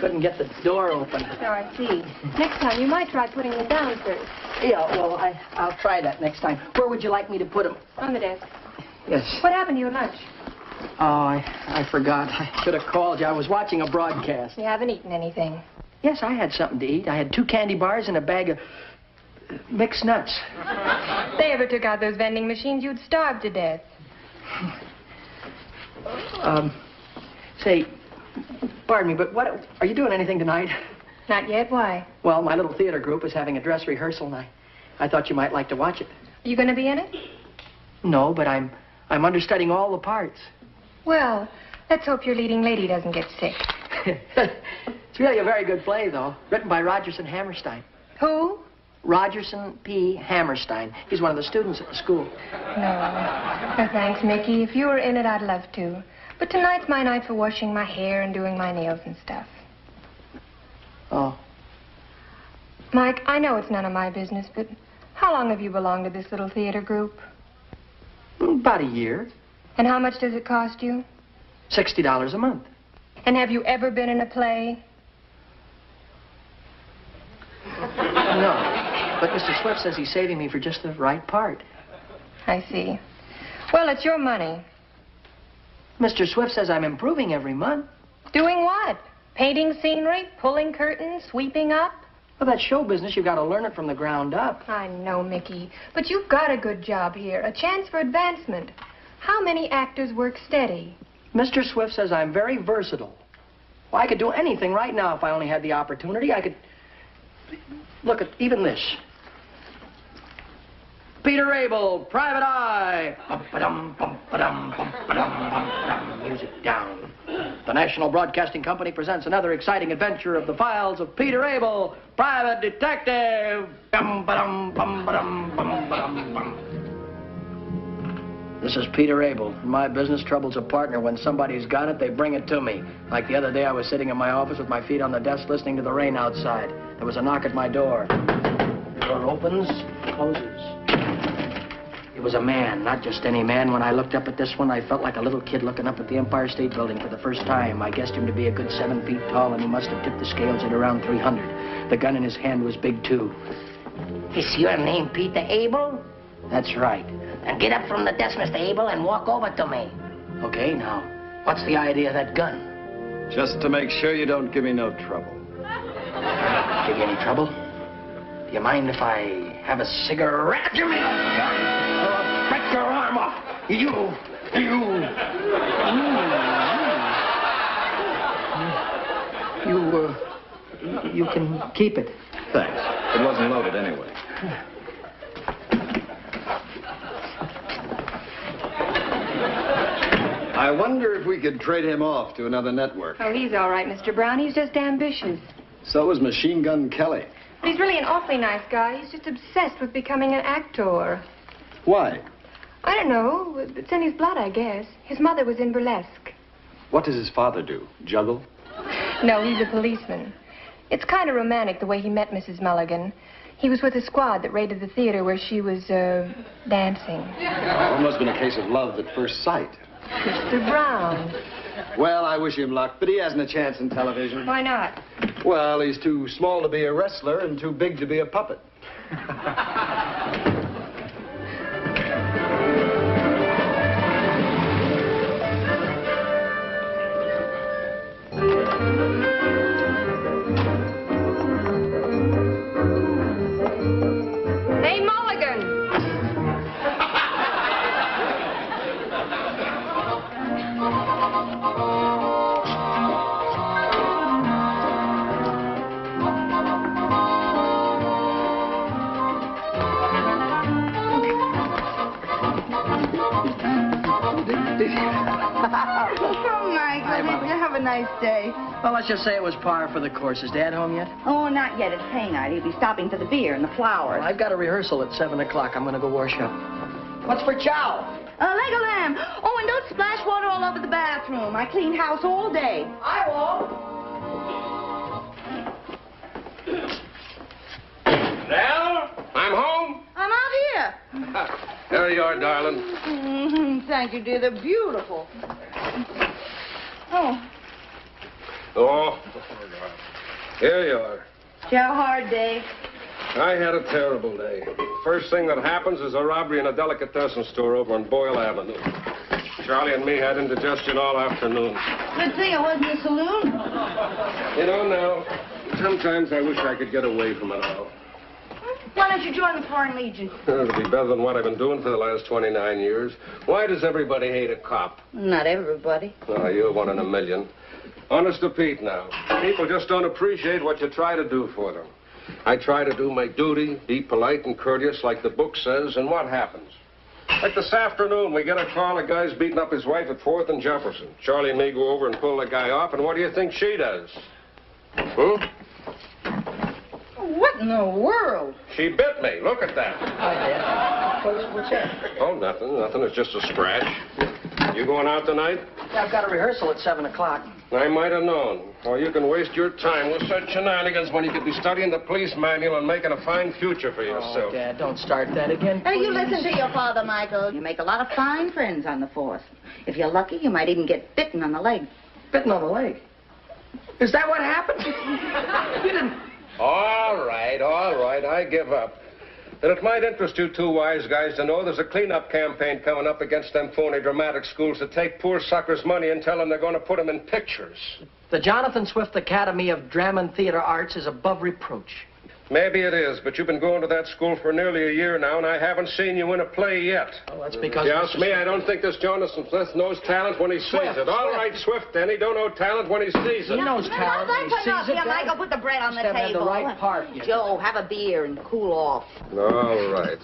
Couldn't get the door open. So I see. Next time, you might try putting them down first. Yeah, well, I'll try that next time. Where would you like me to put them? On the desk. Yes. What happened to your lunch? Oh, I forgot. I should have called you. I was watching a broadcast. You haven't eaten anything. Yes, I had something to eat. I had 2 candy bars and a bag of mixed nuts. If they ever took out those vending machines, you'd starve to death. Say, pardon me, but what are you doing anything tonight? Not yet. Why? Well, my little theater group is having a dress rehearsal, and I thought you might like to watch it. Are you going to be in it? No, but I'm understudying all the parts. Well, let's hope your leading lady doesn't get sick. It's really a very good play, though. Written by Rogerson Hammerstein. Who? Rogerson P. Hammerstein. He's one of the students at the school. No, thanks, Mickey. If you were in it, I'd love to. But tonight's my night for washing my hair and doing my nails and stuff. Oh. Mike, I know it's none of my business, but how long have you belonged to this little theater group? About a year. And how much does it cost you? $60 a month. And have you ever been in a play? No. But Mr. Swift says he's saving me for just the right part. I see. Well, it's your money. Mr. Swift says I'm improving every month. Doing what? Painting scenery, pulling curtains, sweeping up? Well, that's show business. You've got to learn it from the ground up. I know, Mickey. But you've got a good job here, a chance for advancement. How many actors work steady? Mr. Swift says I'm very versatile. Well, I could do anything right now if I only had the opportunity. I could... Look at even this. Peter Abel, Private Eye. Bum-ba-dum, bum-ba-dum, bum-ba-dum, bum-ba-dum. Music down. The National Broadcasting Company presents another exciting adventure of the files of Peter Abel, Private Detective. Bum-ba-dum, bum-ba-dum, bum-ba-dum, bum. This is Peter Abel. In my business, trouble's a partner. When somebody's got it, they bring it to me. Like the other day, I was sitting in my office with my feet on the desk listening to the rain outside. There was a knock at my door. The door opens, closes. It was a man, not just any man. When I looked up at this one, I felt like a little kid looking up at the Empire State Building for the first time. I guessed him to be a good 7 feet tall, and he must have tipped the scales at around 300. The gun in his hand was big, too. Is your name Peter Abel? That's right. And get up from the desk, Mr. Abel, and walk over to me. Okay, now, what's the idea of that gun? Just to make sure you don't give me no trouble. Give you any trouble? Do you mind if I have a cigarette? Give me a gun, or I'll break your arm off. You can keep it. Thanks. It wasn't loaded anyway. I wonder if we could trade him off to another network. Oh, he's all right, Mr. Brown. He's just ambitious. So is Machine Gun Kelly. But he's really an awfully nice guy. He's just obsessed with becoming an actor. Why? I don't know. It's in his blood, I guess. His mother was in burlesque. What does his father do? Juggle? No, he's a policeman. It's kind of romantic the way he met Mrs. Mulligan. He was with a squad that raided the theater where she was, dancing. Well, it must have been a case of love at first sight. Mr. Brown. Well, I wish him luck, but he hasn't a chance in television. Why not? Well, he's too small to be a wrestler and too big to be a puppet. Hey, Mulligan! Oh, Michael, have a nice day. Well, let's just say it was par for the course. Is Dad home yet? Oh, not yet. It's pay night. He'll be stopping for the beer and the flowers. Well, I've got a rehearsal at 7 o'clock. I'm going to go wash up. What's for chow? Lego lamb. Oh, and don't splash water all over the bathroom. I cleaned house all day. I won't. Nell, I'm home. I'm out here. There you are, darling. Thank you, dear. They're beautiful. Oh. Oh, here you are. Did you have a hard day? I had a terrible day. First thing that happens is a robbery in a delicatessen store over on Boyle Avenue. Charlie and me had indigestion all afternoon. Good thing it wasn't a saloon. You know, Nell, sometimes I wish I could get away from it all. Why don't you join the Foreign Legion? It'll be better than what I've been doing for the last 29 years. Why does everybody hate a cop? Not everybody. Oh, you're one in a million. Honest to Pete now. People just don't appreciate what you try to do for them. I try to do my duty, be polite and courteous like the book says, and what happens? Like this afternoon, we get a call a guy's beating up his wife at 4th and Jefferson. Charlie and me go over and pull the guy off, and what do you think she does? What in the world? She bit me. Look at that. What's that? Oh, nothing. It's just a scratch. You going out tonight? Yeah, I've got a rehearsal at 7 o'clock. I might have known. Or you can waste your time with such shenanigans when you could be studying the police manual and making a fine future for yourself. Oh, Dad, don't start that again, Hey, you please. listen to your father, Michael. You make a lot of fine friends on the force. If you're lucky, you might even get bitten on the leg. Bitten on the leg. Is that what happened? You didn't... All right. I give up. And it might interest you two wise guys to know there's a cleanup campaign coming up against them phony dramatic schools that take poor suckers' money and tell them they're going to put them in pictures. The Jonathan Swift Academy of Drama and Theater Arts is above reproach. Maybe it is, but you've been going to that school for nearly a year now, and I haven't seen you in a play yet. Oh, that's because... You ask me, I don't think this Jonathan Smith knows talent when he sees it. All right, Swift, then. He don't know talent when he sees it. He knows talent when he sees it. Michael, put the bread on the Just have table. the right part. Joe, have a beer and cool off. All right.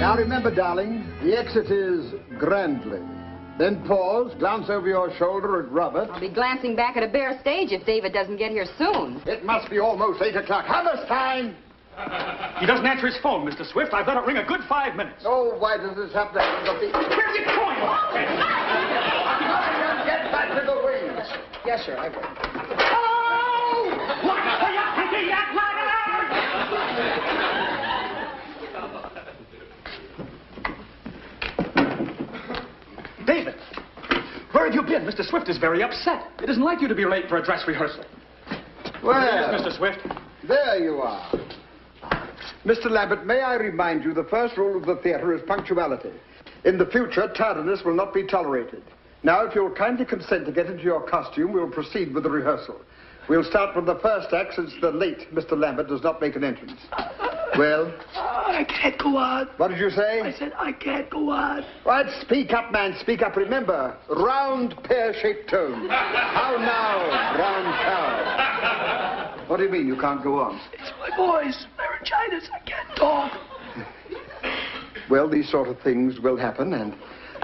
Now remember, darling, the exit is grandly. Then pause, glance over your shoulder at Robert. I'll be glancing back at a bare stage if David doesn't get here soon. It must be almost 8 o'clock. Harvest time! He doesn't answer his phone, Mr. Swift. I've let it ring a good 5 minutes. Oh, why does this have to happen to me? Where's it going? Get back to the wings. Yes, sir, I will. Oh! What are you thinking, that David, where have you been? Mr. Swift is very upset. It isn't like you to be late for a dress rehearsal. Well, Yes, Mr. Swift. there you are. Mr. Lambert, may I remind you the first rule of the theater is punctuality. In the future, tardiness will not be tolerated. Now, if you'll kindly consent to get into your costume, we'll proceed with the rehearsal. We'll start with the first act since the late Mr. Lambert does not make an entrance. Well? I can't go on. What did you say? I said I can't go on. Right, speak up, man, speak up. Remember, round, pear-shaped tone. How now, round cow? What do you mean you can't go on? It's my voice, laryngitis. I can't talk. Well, these sort of things will happen and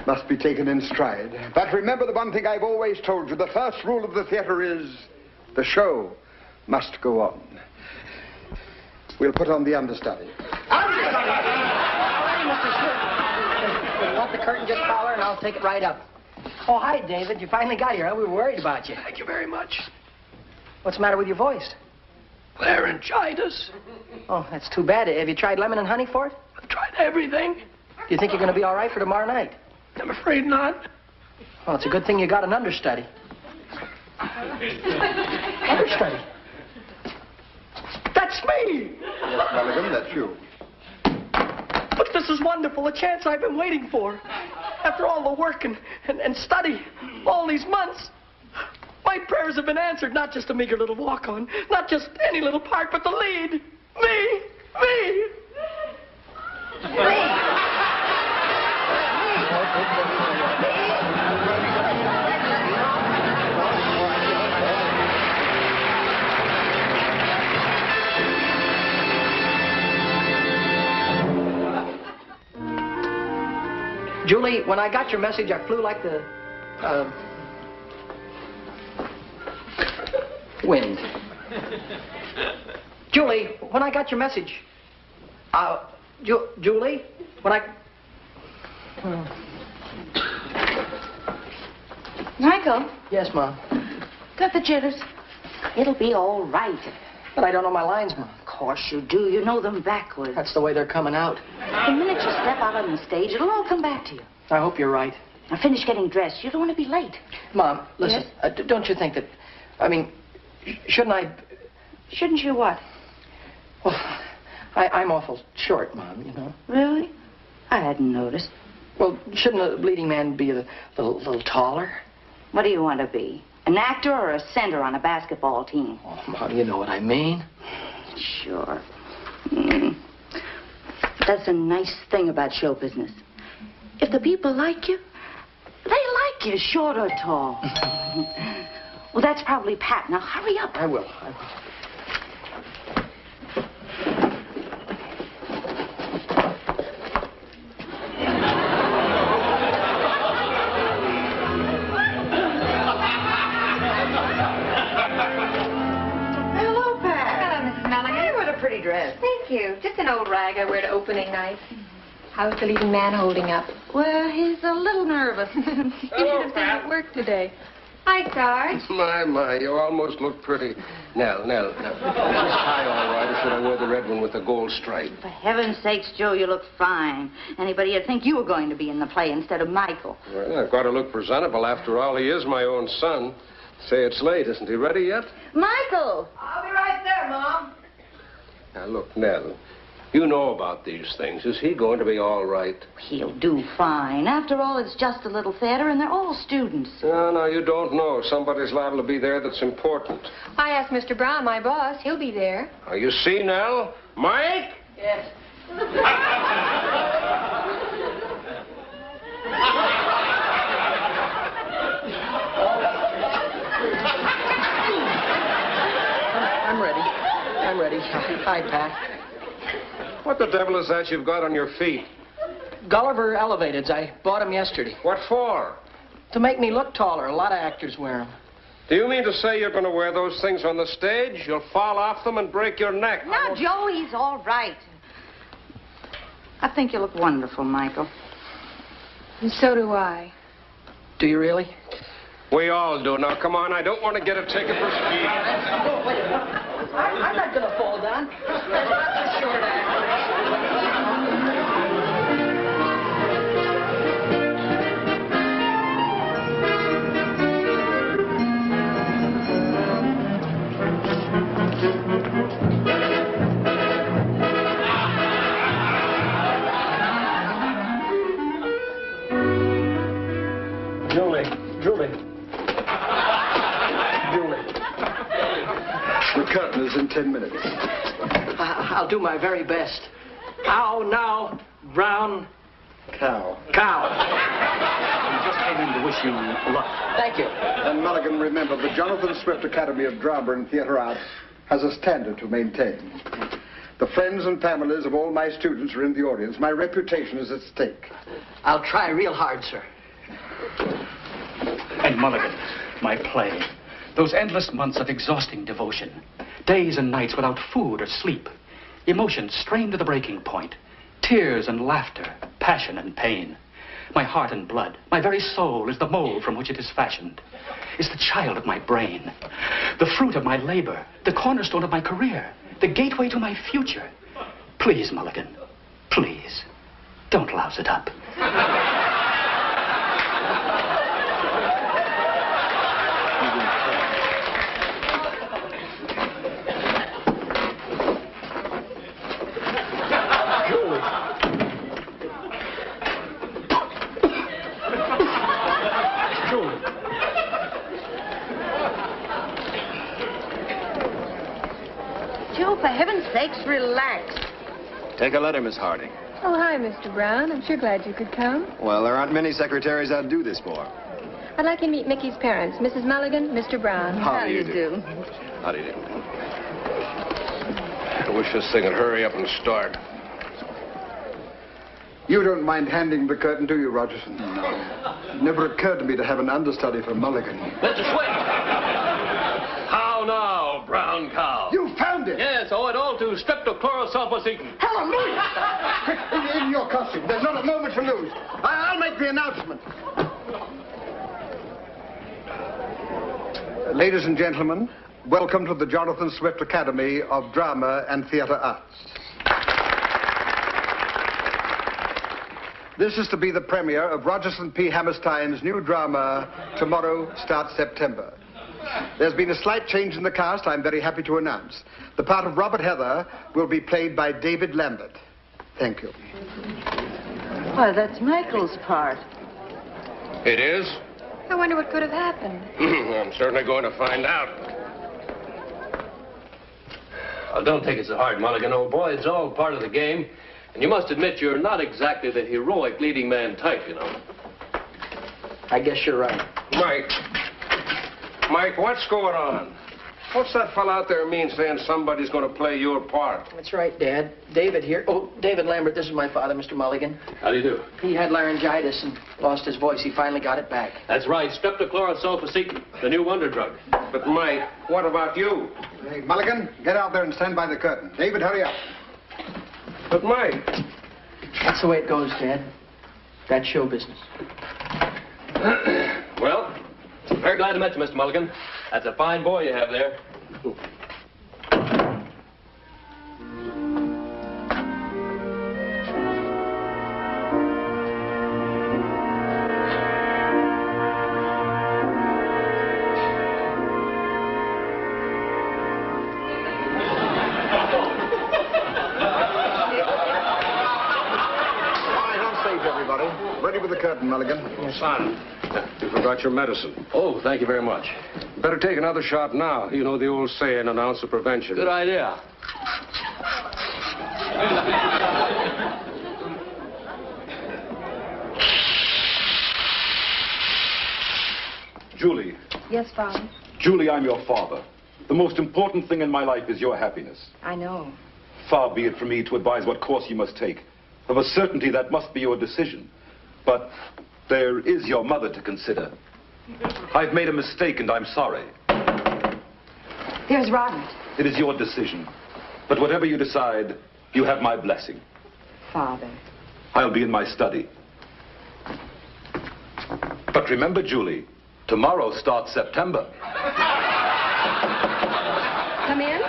must be taken in stride. But remember the one thing I've always told you. The first rule of the theater is the show must go on. We'll put on the understudy. Let the curtain just collar and I'll take it right up. Oh, hi, David. You finally got here, huh? We were worried about you. Thank you very much. What's the matter with your voice? Laryngitis. Oh, that's too bad. Have you tried lemon and honey for it? I've tried everything. Do you think you're going to be all right for tomorrow night? I'm afraid not. Well, it's a good thing you got an understudy. Understudy? That's me! Yes, Mulligan, that's you. But this is wonderful, a chance I've been waiting for. After all the work and study, all these months, my prayers have been answered. Not just a meager little walk-on, not just any little part, but the lead. Me! Julie, when I got your message, I flew like the, wind. Julie, when I got your message, Julie, when I... Michael, Yes, Mom. got the jitters? It'll be all right. But I don't know my lines, Mom. Of course you do. You know them backwards. That's the way they're coming out. The minute you step out on the stage, it'll all come back to you. I hope you're right. Now finish getting dressed. You don't want to be late. Mom, listen. Yes? Don't you think that... I mean, shouldn't I... Shouldn't you what? Well, I'm awful short, Mom, you know. Really? I hadn't noticed. Well, shouldn't a leading man be a little taller? What do you want to be? An actor or a center on a basketball team? Oh, Mom, you know what I mean. Sure. That's a nice thing about show business. If the people like you, they like you, short or tall. Well, that's probably Pat. Now, hurry up. I will. Hello, Pat. Hello, Mrs. Mulligan. Hey, what a pretty dress. Thank you. Just an old rag I wear to opening night. How's the leading man holding up? Well, he's a little nervous. You should have seen him at work today. Hi, Sarge. My, you almost look pretty. Nell. Is this tie all right, or should I wear the red one with the gold stripe? For heaven's sakes, Joe, you look fine. Anybody would think you were going to be in the play instead of Michael. Well, I've got to look presentable. After all, he is my own son. Say it's late. Isn't he ready yet? Michael! I'll be right there, Mom. Now, look, Nell, you know about these things. Is he going to be all right? He'll do fine. After all, it's just a little theater, and they're all students. No, you don't know. Somebody's liable to be there that's important. I asked Mr. Brown, my boss. He'll be there. Now, you see, Nell? Mike? Yes. I'm ready. Hi, Pat. What the devil is that you've got on your feet? Gulliver elevateds. I bought them yesterday. What for? To make me look taller. A lot of actors wear them. Do you mean to say you're going to wear those things on the stage? You'll fall off them and break your neck. Now, Joe, he's all right. I think you look wonderful, Michael. And so do I. Do you really? We all do. Now, come on. I don't want to get a ticket for speed. Oh, wait. I'm not going to fall down. There's lots of short actors. Julie. The curtain is in 10 minutes. I'll do my very best. Ow, now, brown Cow. cow. We just came in to wish you luck. Thank you. And Mulligan, remember, the Jonathan Swift Academy of Drama and Theatre Arts has a standard to maintain. The friends and families of all my students are in the audience. My reputation is at stake. I'll try real hard, sir. And Mulligan, my play. Those endless months of exhausting devotion. Days and nights without food or sleep. Emotions strained to the breaking point. Tears and laughter, passion and pain. My heart and blood, my very soul is the mold from which it is fashioned. It's the child of my brain. The fruit of my labor. The cornerstone of my career. The gateway to my future. Please, Mulligan, please, don't louse it up. For heaven's sakes, relax. Take a letter, Miss Harding. Oh, hi, Mr. Brown. I'm sure glad you could come. Well, there aren't many secretaries that'd do this for. I'd like you to meet Mickey's parents, Mrs. Mulligan, Mr. Brown. How do you do? How do you do? I wish this thing would hurry up and start. You don't mind handing the curtain, do you, Rogerson? No. It never occurred to me to have an understudy for Mulligan. Mr. Swift! How now, brown cow? You found it! Yes, owe it all to streptochlorosulfoseton. Hallelujah! Quick, in your costume. There's not a moment to lose. I'll make the announcement. Ladies and gentlemen, welcome to the Jonathan Swift Academy of Drama and Theatre Arts. This is to be the premiere of Rogerson P. Hammerstein's new drama, Tomorrow Starts September. There's been a slight change in the cast, I'm very happy to announce. The part of Robert Heather will be played by David Lambert. Thank you. Why, that's Michael's part. It is? I wonder what could have happened. I'm certainly going to find out. Oh, don't take it so hard, Mulligan, old boy. It's all part of the game. And you must admit you're not exactly the heroic leading man type, you know. I guess you're right. Mike, what's going on? What's that fella out there mean saying somebody's going to play your part? That's right, Dad. David here. Oh, David Lambert, this is my father, Mr. Mulligan. How do you do? He had laryngitis and lost his voice. He finally got it back. That's right, streptochlorosulfacetin, the new wonder drug. But, Mike, what about you? Hey, Mulligan, get out there and stand by the curtain. David, hurry up. But, Mike... That's the way it goes, Dad. That's show business. Well, very glad to meet you, Mr. Mulligan. That's a fine boy you have there. Ready with the curtain, Mulligan. Son, you forgot your medicine. Oh, thank you very much. Better take another shot now. You know the old saying, an ounce of prevention. Good idea. Julie. Yes, Father. Julie, I'm your father. The most important thing in my life is your happiness. I know. Far be it from me to advise what course you must take. Of a certainty, that must be your decision. But there is your mother to consider. I've made a mistake, and I'm sorry. There's Robert. It is your decision. But whatever you decide, you have my blessing. Father. I'll be in my study. But remember, Julie, tomorrow starts September. Come in.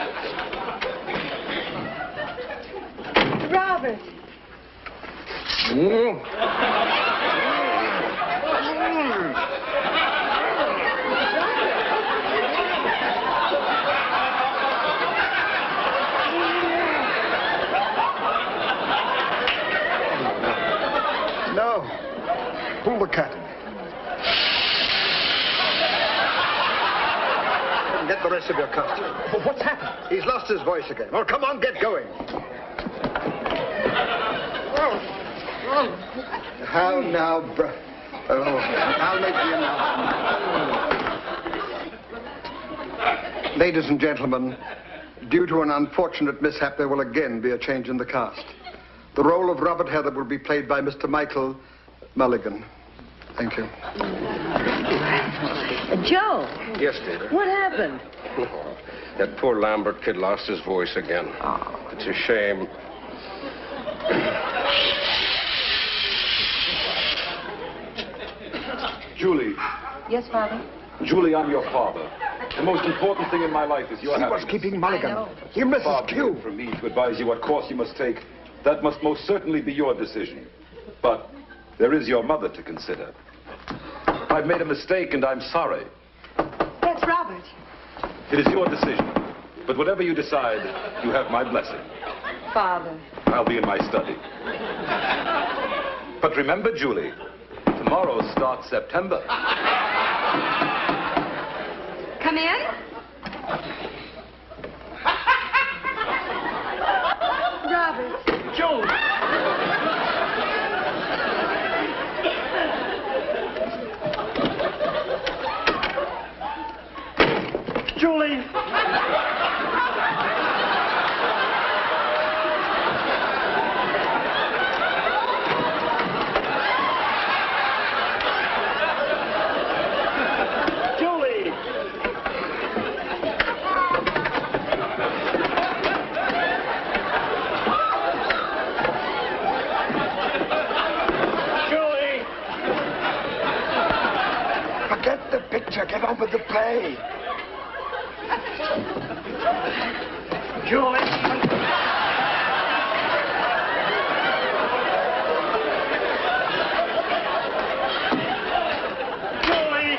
Robert. No. Pull the curtain. Get the rest of your costume. Well, what's happened? He's lost his voice again. Well, come on, get going. How now, I'll make the announcement. Ladies and gentlemen, due to an unfortunate mishap, there will again be a change in the cast. The role of Robert Heather will be played by Mr. Michael Mulligan. Thank you. Joe. Yes, Data. What happened? Oh, that poor Lambert kid lost his voice again. Oh. It's a shame. Julie. Yes, Father. Julie, I'm your father. The most important thing in my life is your happiness. He was keeping Mulligan. You missed his cue. For me to advise you what course you must take, that must most certainly be your decision. But there is your mother to consider. I've made a mistake, and I'm sorry. That's Robert. It is your decision. But whatever you decide, you have my blessing. Father. I'll be in my study. But remember, Julie, tomorrow starts September. Come in. Robert. Joe! Julie! Julie! Forget the picture. Get on with the play. Julie. Julie.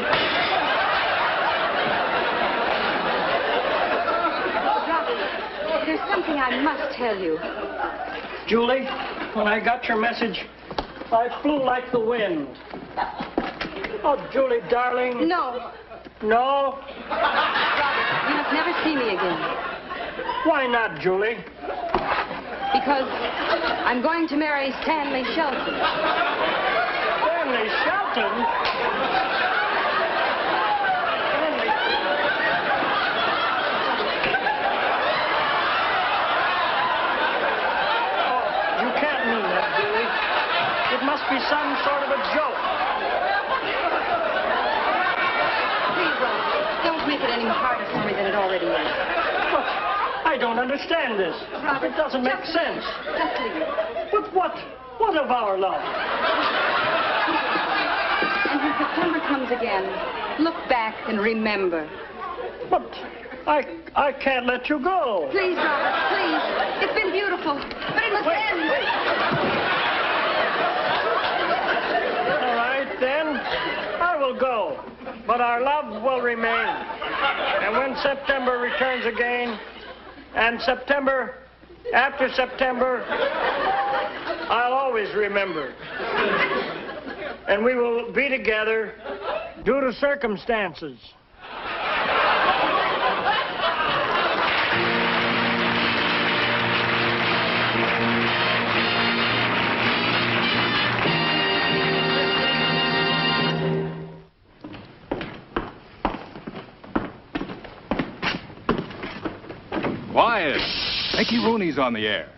There's something I must tell you. Julie, when I got your message, I flew like the wind. Oh, Julie, darling. No. No? You must never see me again. Why not, Julie? Because I'm going to marry Stanley Shelton. Stanley Shelton? Stanley. Oh, you can't mean that, Julie. It must be some sort of a joke. Please, Robert, don't make it any harder for me than it already is. But I don't understand this. Robert, it doesn't make sense. Just leave it. But what of our love? And when September comes again, look back and remember. But I can't let you go. Please, Robert, please. It's been beautiful, but it must end. Wait. All right, then. I will go. But our love will remain. And when September returns again, and September, after September, I'll always remember. And we will be together due to circumstances. Quiet. Mickey Rooney's on the air.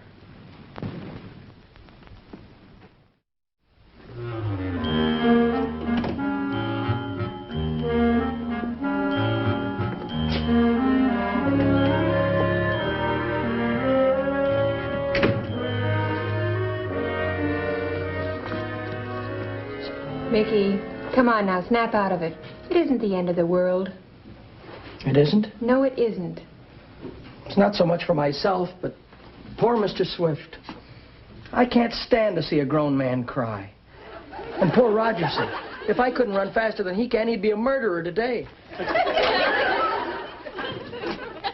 Mickey, come on now, snap out of it. It isn't the end of the world. It isn't? No, it isn't. It's not so much for myself, but poor Mr. Swift. I can't stand to see a grown man cry. And poor Rogerson. If I couldn't run faster than he can, he'd be a murderer today.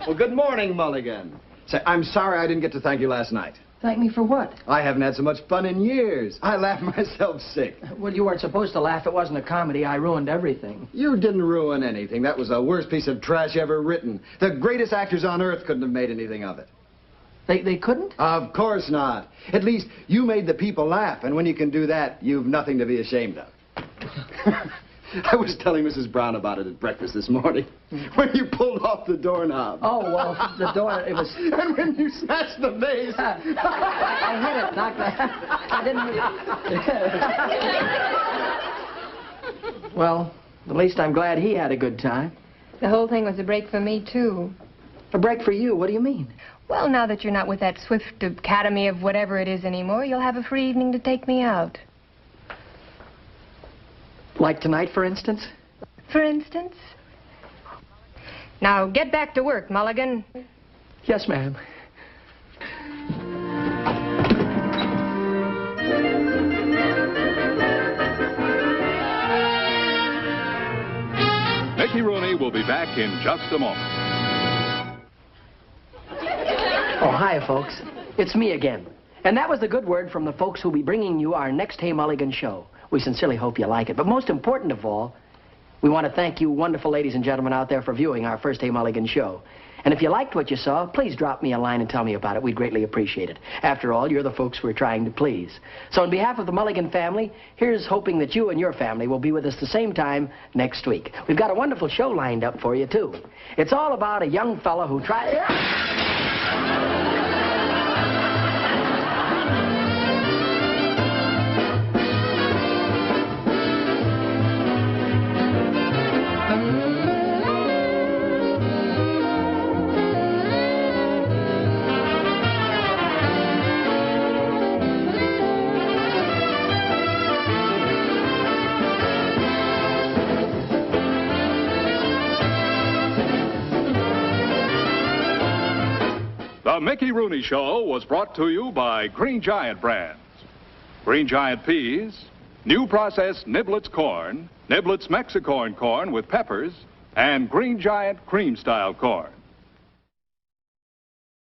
Well, good morning, Mulligan. Say, I'm sorry I didn't get to thank you last night. Thank me for what? I haven't had so much fun in years. I laughed myself sick. Well, you weren't supposed to laugh. It wasn't a comedy. I ruined everything. You didn't ruin anything. That was the worst piece of trash ever written. The greatest actors on earth couldn't have made anything of it. They couldn't? Of course not. At least you made the people laugh, and when you can do that, you've nothing to be ashamed of. I was telling Mrs. Brown about it at breakfast this morning. When you pulled off the doorknob. Oh, well, the door, it was... And when you smashed the vase. I hit it, knocked that. I didn't... Well, at least I'm glad he had a good time. The whole thing was a break for me, too. A break for you? What do you mean? Well, now that you're not with that Swift Academy of whatever it is anymore, you'll have a free evening to take me out. Like tonight, for instance? For instance? Now, get back to work, Mulligan. Yes, ma'am. Mickey Rooney will be back in just a moment. Oh, hi, folks. It's me again. And that was the good word from the folks who'll be bringing you our next Hey Mulligan show. We sincerely hope you like it. But most important of all, we want to thank you wonderful ladies and gentlemen out there for viewing our first Hey Mulligan show. And if you liked what you saw, please drop me a line and tell me about it. We'd greatly appreciate it. After all, you're the folks we're trying to please. So on behalf of the Mulligan family, here's hoping that you and your family will be with us the same time next week. We've got a wonderful show lined up for you, too. It's all about a young fellow who tried... The Mickey Rooney Show was brought to you by Green Giant brands. Green Giant peas, new processed Niblets corn, Niblets Mexicorn corn with peppers, and Green Giant cream-style corn.